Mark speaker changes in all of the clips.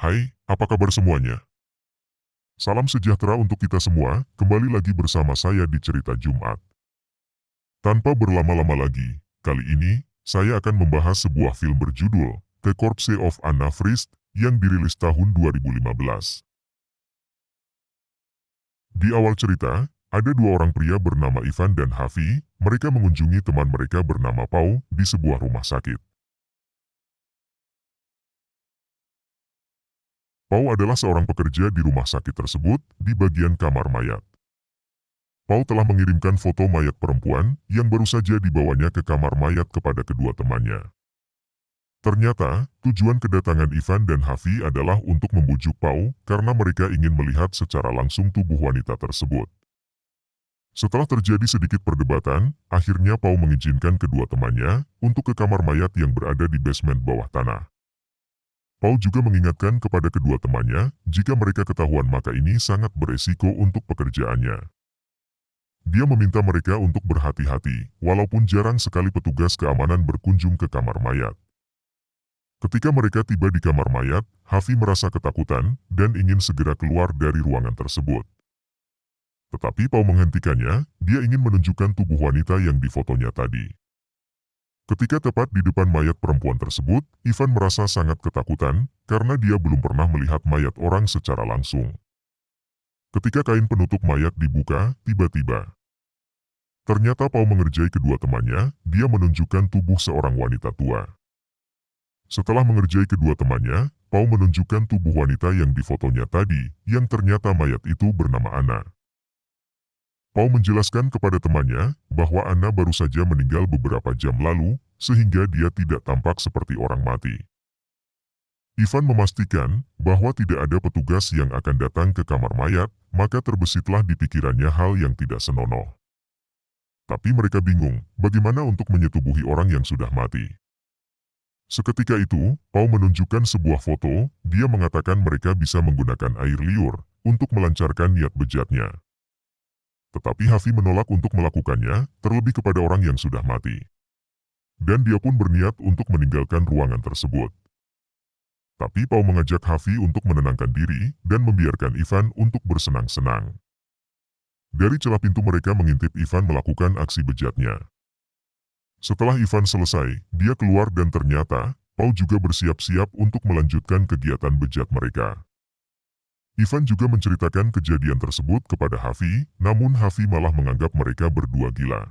Speaker 1: Hai, apa kabar semuanya? Salam sejahtera untuk kita semua, kembali lagi bersama saya di Cerita Jumat. Tanpa berlama-lama lagi, kali ini, saya akan membahas sebuah film berjudul The Corpse of Anna Frisch yang dirilis tahun 2015. Di awal cerita, ada dua orang pria bernama Ivan dan Hafi, mereka mengunjungi teman mereka bernama Pau di sebuah rumah sakit. Pau adalah seorang pekerja di rumah sakit tersebut di bagian kamar mayat. Pau telah mengirimkan foto mayat perempuan yang baru saja dibawanya ke kamar mayat kepada kedua temannya. Ternyata, tujuan kedatangan Ivan dan Hafi adalah untuk membujuk Pau karena mereka ingin melihat secara langsung tubuh wanita tersebut. Setelah terjadi sedikit perdebatan, akhirnya Pau mengizinkan kedua temannya untuk ke kamar mayat yang berada di basement bawah tanah. Pau juga mengingatkan kepada kedua temannya, jika mereka ketahuan maka ini sangat beresiko untuk pekerjaannya. Dia meminta mereka untuk berhati-hati, walaupun jarang sekali petugas keamanan berkunjung ke kamar mayat. Ketika mereka tiba di kamar mayat, Hafi merasa ketakutan dan ingin segera keluar dari ruangan tersebut. Tetapi Pau menghentikannya, dia ingin menunjukkan tubuh wanita yang difotonya tadi. Ketika tepat di depan mayat perempuan tersebut, Ivan merasa sangat ketakutan karena dia belum pernah melihat mayat orang secara langsung. Ketika kain penutup mayat dibuka, tiba-tiba ternyata Pau mengerjai kedua temannya, dia menunjukkan tubuh seorang wanita tua. Setelah mengerjai kedua temannya, Pau menunjukkan tubuh wanita yang difotonya tadi, yang ternyata mayat itu bernama Anna. Pau menjelaskan kepada temannya bahwa Anna baru saja meninggal beberapa jam lalu, sehingga dia tidak tampak seperti orang mati. Ivan memastikan bahwa tidak ada petugas yang akan datang ke kamar mayat, maka terbesitlah di pikirannya hal yang tidak senonoh. Tapi mereka bingung, bagaimana untuk menyetubuhi orang yang sudah mati. Seketika itu, Pau menunjukkan sebuah foto, dia mengatakan mereka bisa menggunakan air liur untuk melancarkan niat bejatnya. Tetapi Hafi menolak untuk melakukannya, terlebih kepada orang yang sudah mati. Dan dia pun berniat untuk meninggalkan ruangan tersebut. Tapi Pau mengajak Hafi untuk menenangkan diri dan membiarkan Ivan untuk bersenang-senang. Dari celah pintu mereka mengintip Ivan melakukan aksi bejatnya. Setelah Ivan selesai, dia keluar dan ternyata, Pau juga bersiap-siap untuk melanjutkan kegiatan bejat mereka. Ivan juga menceritakan kejadian tersebut kepada Hafi, namun Hafi malah menganggap mereka berdua gila.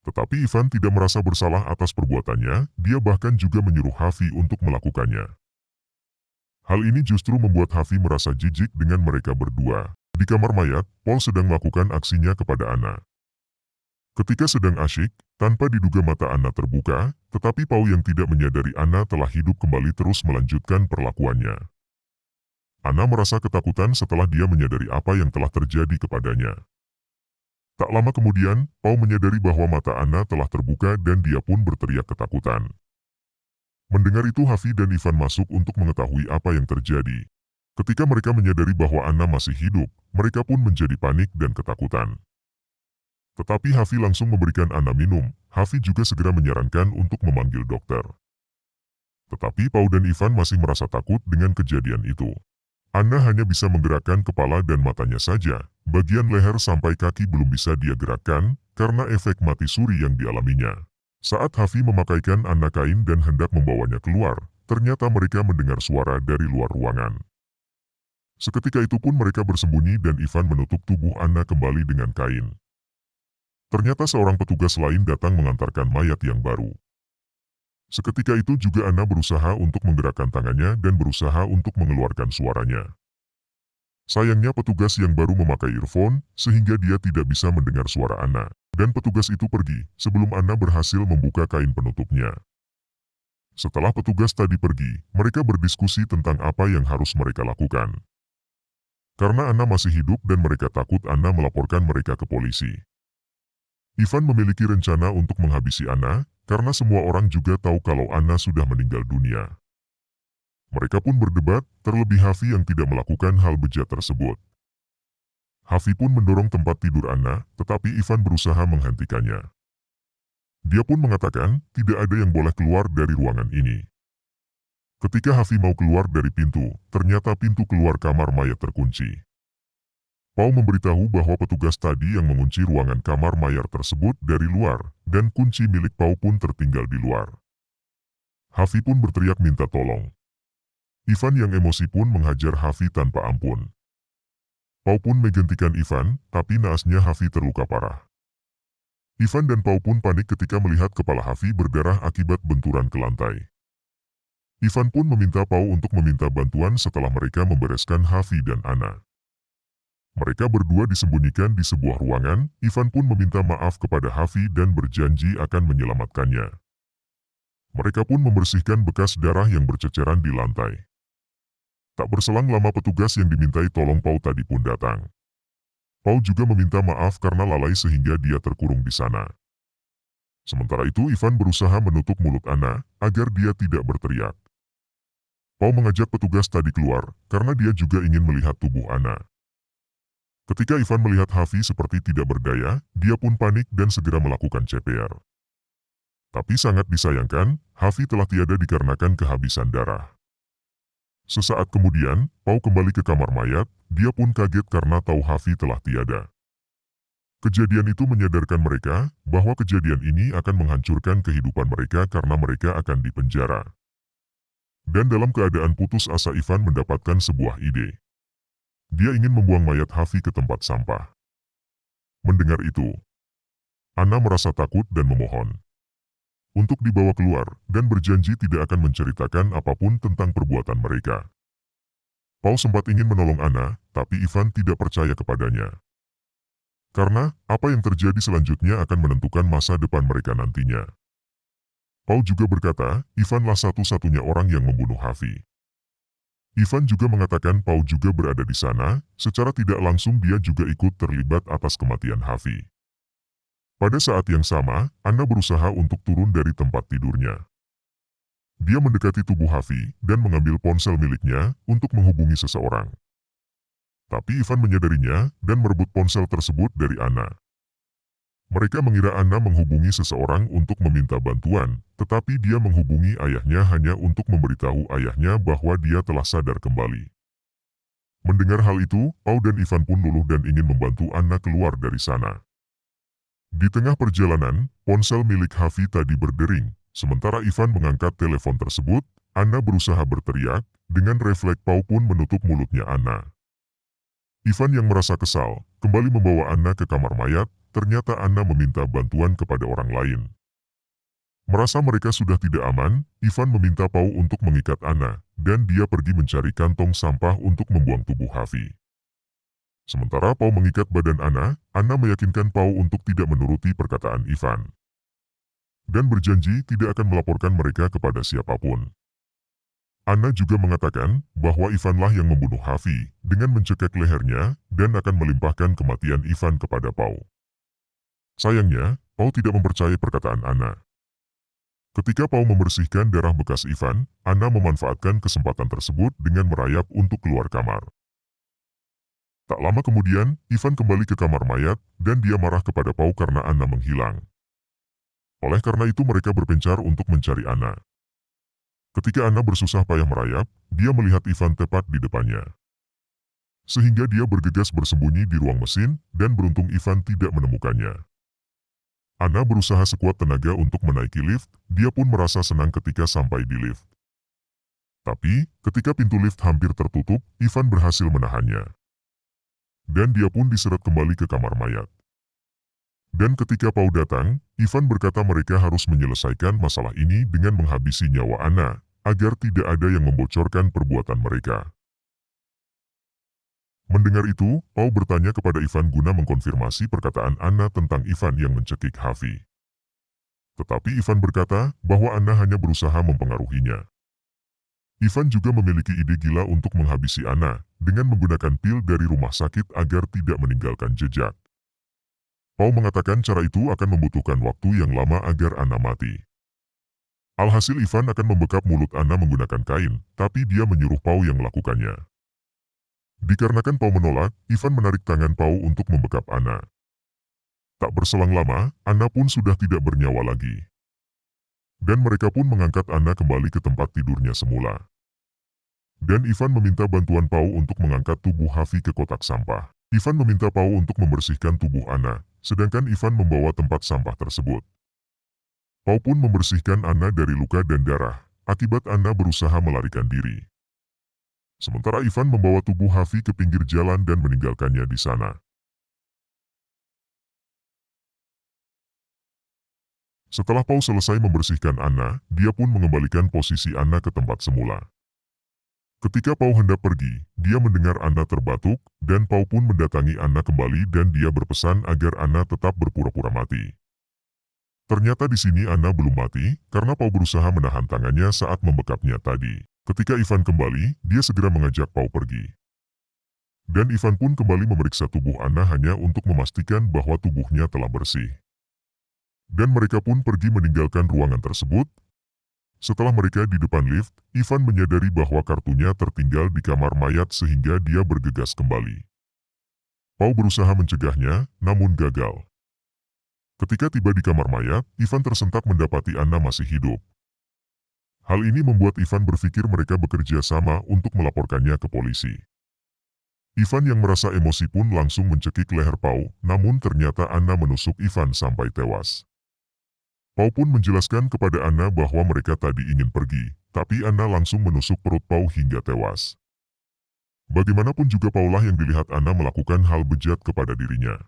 Speaker 1: Tetapi Ivan tidak merasa bersalah atas perbuatannya, dia bahkan juga menyuruh Hafi untuk melakukannya. Hal ini justru membuat Hafi merasa jijik dengan mereka berdua. Di kamar mayat, Paul sedang melakukan aksinya kepada Anna. Ketika sedang asyik, tanpa diduga mata Anna terbuka, tetapi Paul yang tidak menyadari Anna telah hidup kembali terus melanjutkan perlakuannya. Anna merasa ketakutan setelah dia menyadari apa yang telah terjadi kepadanya. Tak lama kemudian, Paul menyadari bahwa mata Anna telah terbuka dan dia pun berteriak ketakutan. Mendengar itu Hafi dan Ivan masuk untuk mengetahui apa yang terjadi. Ketika mereka menyadari bahwa Anna masih hidup, mereka pun menjadi panik dan ketakutan. Tetapi Hafi langsung memberikan Anna minum, Hafi juga segera menyarankan untuk memanggil dokter. Tetapi Pau dan Ivan masih merasa takut dengan kejadian itu. Anna hanya bisa menggerakkan kepala dan matanya saja, bagian leher sampai kaki belum bisa dia gerakkan, karena efek mati suri yang dialaminya. Saat Hafi memakaikan Anna kain dan hendak membawanya keluar, ternyata mereka mendengar suara dari luar ruangan. Seketika itu pun mereka bersembunyi dan Ivan menutup tubuh Anna kembali dengan kain. Ternyata seorang petugas lain datang mengantarkan mayat yang baru. Seketika itu juga Anna berusaha untuk menggerakkan tangannya dan berusaha untuk mengeluarkan suaranya. Sayangnya petugas yang baru memakai earphone, sehingga dia tidak bisa mendengar suara Anna. Dan petugas itu pergi, sebelum Anna berhasil membuka kain penutupnya. Setelah petugas tadi pergi, mereka berdiskusi tentang apa yang harus mereka lakukan. Karena Anna masih hidup dan mereka takut Anna melaporkan mereka ke polisi. Ivan memiliki rencana untuk menghabisi Anna, karena semua orang juga tahu kalau Anna sudah meninggal dunia. Mereka pun berdebat, terlebih Hafi yang tidak melakukan hal bejat tersebut. Hafi pun mendorong tempat tidur Anna, tetapi Ivan berusaha menghentikannya. Dia pun mengatakan, tidak ada yang boleh keluar dari ruangan ini. Ketika Hafi mau keluar dari pintu, ternyata pintu keluar kamar mayat terkunci. Pau memberitahu bahwa petugas tadi yang mengunci ruangan kamar mayat tersebut dari luar, dan kunci milik Pau pun tertinggal di luar. Hafi pun berteriak minta tolong. Ivan yang emosi pun menghajar Hafi tanpa ampun. Pau pun menggantikan Ivan, tapi naasnya Hafi terluka parah. Ivan dan Pau pun panik ketika melihat kepala Hafi berdarah akibat benturan ke lantai. Ivan pun meminta Pau untuk meminta bantuan setelah mereka membereskan Hafi dan Ana. Mereka berdua disembunyikan di sebuah ruangan. Ivan pun meminta maaf kepada Hafi dan berjanji akan menyelamatkannya. Mereka pun membersihkan bekas darah yang berceceran di lantai. Tak berselang lama petugas yang dimintai tolong Pau tadi pun datang. Pau juga meminta maaf karena lalai sehingga dia terkurung di sana. Sementara itu Ivan berusaha menutup mulut Ana agar dia tidak berteriak. Pau mengajak petugas tadi keluar karena dia juga ingin melihat tubuh Ana. Ketika Ivan melihat Hafi seperti tidak berdaya, dia pun panik dan segera melakukan CPR. Tapi sangat disayangkan, Hafi telah tiada dikarenakan kehabisan darah. Sesaat kemudian, Pau kembali ke kamar mayat. Dia pun kaget karena tahu Hafi telah tiada. Kejadian itu menyadarkan mereka bahwa kejadian ini akan menghancurkan kehidupan mereka karena mereka akan dipenjara. Dan dalam keadaan putus asa Ivan mendapatkan sebuah ide. Dia ingin membuang mayat Hafi ke tempat sampah. Mendengar itu, Ana merasa takut dan memohon untuk dibawa keluar dan berjanji tidak akan menceritakan apapun tentang perbuatan mereka. Pau sempat ingin menolong Ana, tapi Ivan tidak percaya kepadanya. Karena, apa yang terjadi selanjutnya akan menentukan masa depan mereka nantinya. Pau juga berkata, Ivanlah satu-satunya orang yang membunuh Hafi. Ivan juga mengatakan Pau juga berada di sana, secara tidak langsung dia juga ikut terlibat atas kematian Hafi. Pada saat yang sama, Ana berusaha untuk turun dari tempat tidurnya. Dia mendekati tubuh Hafi dan mengambil ponsel miliknya untuk menghubungi seseorang. Tapi Ivan menyadarinya dan merebut ponsel tersebut dari Ana. Mereka mengira Ana menghubungi seseorang untuk meminta bantuan, tetapi dia menghubungi ayahnya hanya untuk memberitahu ayahnya bahwa dia telah sadar kembali. Mendengar hal itu, Pau dan Ivan pun luluh dan ingin membantu Ana keluar dari sana. Di tengah perjalanan, ponsel milik Hafi tadi berdering. Sementara Ivan mengangkat telepon tersebut, Ana berusaha berteriak, dengan refleks Pau pun menutup mulutnya Ana. Ivan yang merasa kesal, kembali membawa Ana ke kamar mayat. Ternyata Ana meminta bantuan kepada orang lain. Merasa mereka sudah tidak aman, Ivan meminta Pau untuk mengikat Ana, dan dia pergi mencari kantong sampah untuk membuang tubuh Hafi. Sementara Pau mengikat badan Ana meyakinkan Pau untuk tidak menuruti perkataan Ivan. Dan berjanji tidak akan melaporkan mereka kepada siapapun. Ana juga mengatakan bahwa Ivanlah yang membunuh Hafi dengan mencekik lehernya dan akan melimpahkan kematian Ivan kepada Pau. Sayangnya, Pau tidak mempercayai perkataan Ana. Ketika Pau membersihkan darah bekas Ivan, Ana memanfaatkan kesempatan tersebut dengan merayap untuk keluar kamar. Tak lama kemudian, Ivan kembali ke kamar mayat, dan dia marah kepada Pau karena Ana menghilang. Oleh karena itu mereka berpencar untuk mencari Ana. Ketika Ana bersusah payah merayap, dia melihat Ivan tepat di depannya. Sehingga dia bergegas bersembunyi di ruang mesin, dan beruntung Ivan tidak menemukannya. Ana berusaha sekuat tenaga untuk menaiki lift, dia pun merasa senang ketika sampai di lift. Tapi, ketika pintu lift hampir tertutup, Ivan berhasil menahannya. Dan dia pun diseret kembali ke kamar mayat. Dan ketika Pau datang, Ivan berkata mereka harus menyelesaikan masalah ini dengan menghabisi nyawa Ana, agar tidak ada yang membocorkan perbuatan mereka. Mendengar itu, Pau bertanya kepada Ivan guna mengkonfirmasi perkataan Ana tentang Ivan yang mencekik Hafi. Tetapi Ivan berkata bahwa Ana hanya berusaha mempengaruhinya. Ivan juga memiliki ide gila untuk menghabisi Ana dengan menggunakan pil dari rumah sakit agar tidak meninggalkan jejak. Pau mengatakan cara itu akan membutuhkan waktu yang lama agar Ana mati. Alhasil Ivan akan membekap mulut Ana menggunakan kain, tapi dia menyuruh Pau yang melakukannya. Dikarenakan Pau menolak, Ivan menarik tangan Pau untuk membekap Ana. Tak berselang lama, Ana pun sudah tidak bernyawa lagi. Dan mereka pun mengangkat Ana kembali ke tempat tidurnya semula. Dan Ivan meminta bantuan Pau untuk mengangkat tubuh Hafi ke kotak sampah. Ivan meminta Pau untuk membersihkan tubuh Anna, sedangkan Ivan membawa tempat sampah tersebut. Pau pun membersihkan Anna dari luka dan darah, akibat Anna berusaha melarikan diri. Sementara Ivan membawa tubuh Hafi ke pinggir jalan dan meninggalkannya di sana. Setelah Pau selesai membersihkan Anna, dia pun mengembalikan posisi Anna ke tempat semula. Ketika Pau hendak pergi, dia mendengar Anna terbatuk, dan Pau pun mendatangi Anna kembali dan dia berpesan agar Anna tetap berpura-pura mati. Ternyata di sini Anna belum mati, karena Pau berusaha menahan tangannya saat membekapnya tadi. Ketika Ivan kembali, dia segera mengajak Pau pergi. Dan Ivan pun kembali memeriksa tubuh Anna hanya untuk memastikan bahwa tubuhnya telah bersih. Dan mereka pun pergi meninggalkan ruangan tersebut. Setelah mereka di depan lift, Ivan menyadari bahwa kartunya tertinggal di kamar mayat sehingga dia bergegas kembali. Pau berusaha mencegahnya, namun gagal. Ketika tiba di kamar mayat, Ivan tersentak mendapati Anna masih hidup. Hal ini membuat Ivan berpikir mereka bekerja sama untuk melaporkannya ke polisi. Ivan yang merasa emosi pun langsung mencekik leher Pau, namun ternyata Anna menusuk Ivan sampai tewas. Pau pun menjelaskan kepada Anna bahwa mereka tadi ingin pergi, tapi Anna langsung menusuk perut Pau hingga tewas. Bagaimanapun juga Paulah yang dilihat Anna melakukan hal bejat kepada dirinya.